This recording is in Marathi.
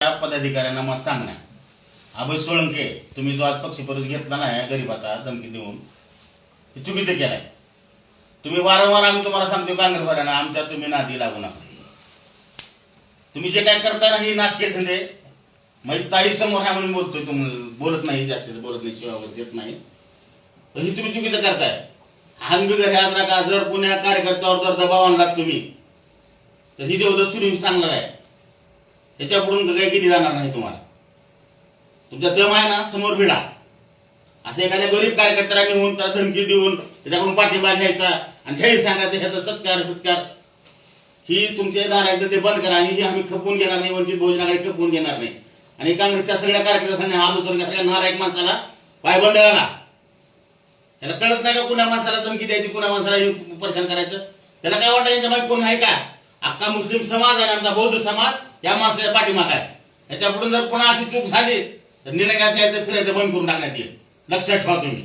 त्या पदाधिकाऱ्यांना मत सांगणार. अभय सोळंके तुम्ही जो आज पक्षी घेतला नाही गरीबाचा धमकी देऊन हे चुकीचं केलंय. तुम्ही वारंवार आम्ही तुम्हाला सांगतो काँग्रेसवाल्यांना आमच्या तुम्ही नादी लागू नका. तुम्ही जे काय करता ना ही नासके धंदे म्हणजे ताई समोर आहे म्हणून बोलतोय. तुम्ही बोलत नाही, जास्त बोलत नाही, शिवा वगैरे देत नाही. पण ही तुम्ही चुकीचं करताय. हानबिगर ह्यात नका. जर पुण्या कार्यकर्त्यावर जर दबाव आणलात तुम्ही तर ही देवदत सुरू सांगणार आहे. त्याच्याकडून काही किती जाणार नाही. तुम्हाला तुमचा दम आहे ना समोर भिडा. असं एखाद्या गरीब कार्यकर्त्याला नेऊन त्याला धमकी देऊन त्याच्याकडून पाठिंबा घ्यायचा आणि जाहीर सांगायचं ह्याचा सत्कार ही तुमचे दार ते बंद करा. आणि हे आम्ही खपवून घेणार नाही, वंचित बहुजनाकडे खपवून घेणार नाही. आणि काँग्रेसच्या सगळ्या कार्यकर्त्यांनी हा अनुसरून सगळ्या नालायक माणसाला पायबंद घाला. त्याला कळत नाही का कुणा माणसाला धमकी द्यायची, कुणा माणसाला परेशान करायचं. त्याला काय वाटतं यांच्या मागे कोण नाही का? अख्खा मुस्लिम समाज आणि आमचा बौद्ध समाज या माणसाच्या पाठीमाग आहे. याच्यापुढून जर पुन्हा अशी चूक झाली तर निर्णय घ्यायचं फिरायचं बंद करून टाकण्यात येईल. लक्षात ठेवा तुम्ही.